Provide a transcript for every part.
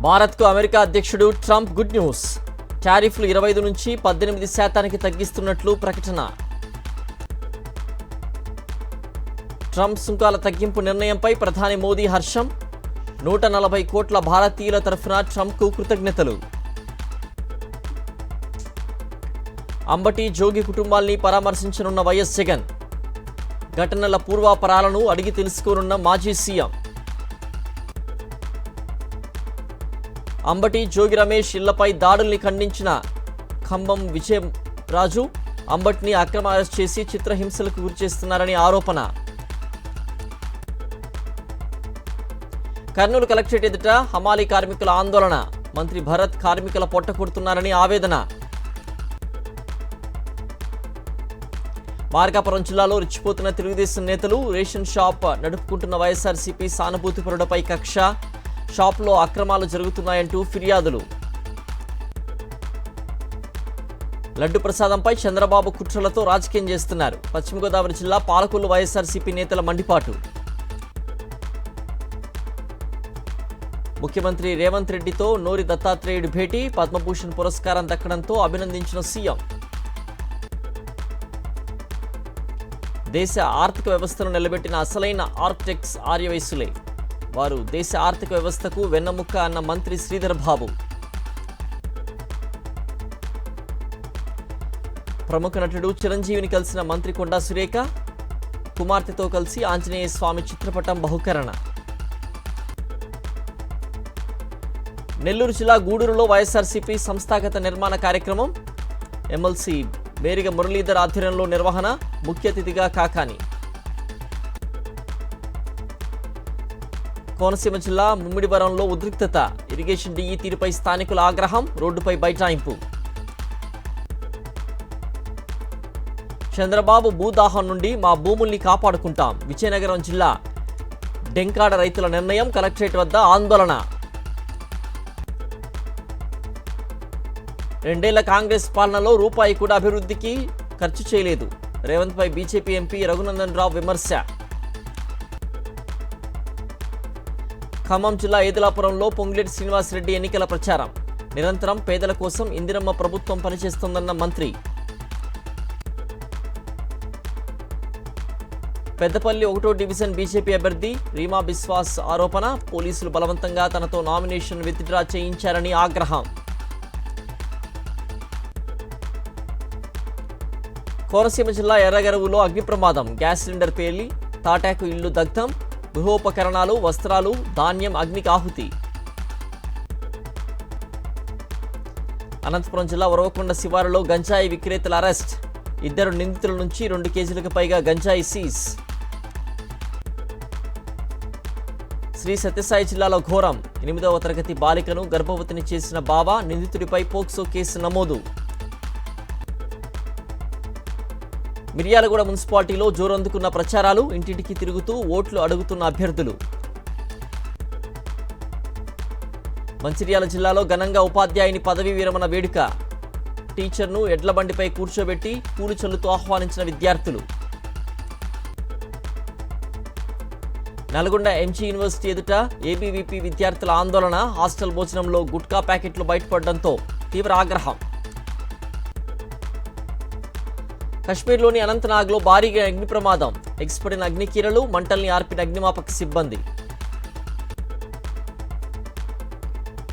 భారత్కు అమెరికా అధ్యక్షుడు Trump good news. టారిఫ్లు 25 నుంచి 18% తగ్గిస్తున్నట్లు ప్రకటన. ట్రంప్ సుంకాల తగ్గింపు నిర్ణయంపై ప్రధాని మోదీ హర్షం. 140 కోట్ల భారతీయుల తరఫున ట్రంప్కు కృతజ్ఞతలు. అంబటి జోగి కుటుంబాల్ని పరామర్శించనున్న వైఎస్ జగన్. ఘటనల పూర్వాపరాలను అడిగి తెలుసుకోనున్న మాజీ సీఎం. అంబటి జోగి రమేష్ ఇళ్లపై దాడుల్ని ఖండించిన ఖమ్మం విజయరాజు. అంబటిని అక్రమ అరెస్ట్ చేసి చిత్రహింసలకు గురిచేస్తున్నారని ఆరోపణ. కర్నూలు కలెక్టరేట్ ఎదుట హమాలీ కార్మికుల ఆందోళన. మంత్రి భరత్ కార్మికుల పొట్ట కొడుతున్నారని ఆవేదన. మార్కాపురం జిల్లాలో రెచ్చిపోతున్న తెలుగుదేశం నేతలు. రేషన్ షాప్ నడుపుకుంటున్న వైఎస్ఆర్సీపీ సానుభూతిపరులపై కక్ష. షాప్లో అక్రమాలు జరుగుతున్నాయంటూ ఫిర్యాదులు. లడ్డు ప్రసాదంపై చంద్రబాబు కుట్రలతో రాజకీయం చేస్తున్నారు. పశ్చిమ గోదావరి జిల్లా పాలకొల్లు వైఎస్ఆర్సీపీ నేతల మండిపాటు. ముఖ్యమంత్రి రేవంత్ రెడ్డితో నోరి దత్తాత్రేయుడు భేటీ. పద్మభూషణ్ పురస్కారం దక్కడంతో అభినందించిన సీఎం. దేశ ఆర్థిక వ్యవస్థను నిలబెట్టిన అసలైన ఆర్కిటెక్ట్స్ ఆర్యవైశ్యులే. వారు దేశ ఆర్థిక వ్యవస్థకు వెన్నెముక్క అన్న మంత్రి శ్రీధర్ బాబు. ప్రముఖ నటుడు చిరంజీవిని కలిసిన మంత్రి కొండా సురేఖ. కుమార్తెతో కలిసి ఆంజనేయ స్వామి చిత్రపటం బహుకరణ. నెల్లూరు జిల్లా గూడూరులో వైఎస్ఆర్సీపీ సంస్థాగత నిర్మాణ కార్యక్రమం. ఎమ్మెల్సీ మేరిగ మురళీధర్ ఆధ్వర్యంలో నిర్వహణ. ముఖ్య అతిథిగా కాకాని. కోనసీమ జిల్లా ముమ్మిడివరంలో ఉద్రిక్తత. ఇరిగేషన్ డీఈ తీరుపై స్థానికుల ఆగ్రహం. రోడ్డుపై బైఠాయింపు. చంద్రబాబు భూదాహం నుండి మా భూముల్ని కాపాడుకుంటాం. విజయనగరం జిల్లా డెంకాడ రైతుల నిర్ణయం. కలెక్టరేట్ వద్ద ఆందోళన. 2 ఏళ్ల కాంగ్రెస్ పాలనలో రూపాయి కూడా అభివృద్ధికి ఖర్చు చేయలేదు. రేవంత్ పై బీజేపీ ఎంపీ రఘునందన్ రావు విమర్శ. ఖమ్మం జిల్లా ఏదులాపురంలో పొంగులేటి శ్రీనివాసరెడ్డి ఎన్నికల ప్రచారం. నిరంతరం పేదల కోసం ఇందిరమ్మ ప్రభుత్వం పనిచేస్తోందన్న మంత్రి. పెద్దపల్లి 1వ డివిజన్ బీజేపీ అభ్యర్థి రీమా బిశ్వాస్ ఆరోపణ. పోలీసులు బలవంతంగా తనతో నామినేషన్ విత్డ్రా చేయించారని ఆగ్రహం. కోనసీమ జిల్లా ఎర్రగరువులో అగ్ని ప్రమాదం. గ్యాస్ సిలిండర్ పేలి తాటాకు ఇళ్లు దగ్ధం. గృహోపకరణాలు, వస్త్రాలు, ధాన్యం అగ్నికి ఆహుతి. అనంతపురం జిల్లా ఉరవకొండ శివారులో గంజాయి విక్రేతల అరెస్ట్. 2 నిందితుల నుంచి 2 కేజీలకు పైగా గంజాయి సీజ్. శ్రీ సత్యసాయి జిల్లాలో ఘోరం. 8వ తరగతి బాలికను గర్భవతిని చేసిన బావ. నిందితుడిపై పోక్సో కేసు నమోదు. మిర్యాలగూడ మున్సిపాలిటీలో జోరందుకున్న ప్రచారాలు. ఇంటింటికి తిరుగుతూ ఓట్లు అడుగుతున్న అభ్యర్థులు. మంచిర్యాల జిల్లాలో ఘనంగా ఉపాధ్యాయుని పదవీ విరమణ వేడుక. టీచర్ను ఎడ్ల బండిపై కూర్చోబెట్టి పూలు చల్లుతూ ఆహ్వానించిన విద్యార్థులు. నల్గొండ ఎంజీ యూనివర్సిటీ ఎదుట ఏబీవీపీ విద్యార్థుల ఆందోళన. హాస్టల్ భోజనంలో గుట్కా ప్యాకెట్లు బయటపడడంతో తీవ్ర ఆగ్రహం. కశ్మీర్లోని అనంతనాగ్లో భారీగా అగ్ని ప్రమాదం. ఎగిసిపడిన అగ్నికీరలు. మంటల్ని ఆర్పిన అగ్నిమాపక సిబ్బంది.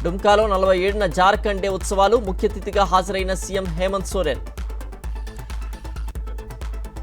డుమ్కాలో 47వ జార్ఖండ్ డే ఉత్సవాలు. ముఖ్య అతిథిగా హాజరైన సీఎం హేమంత్ సోరెన్.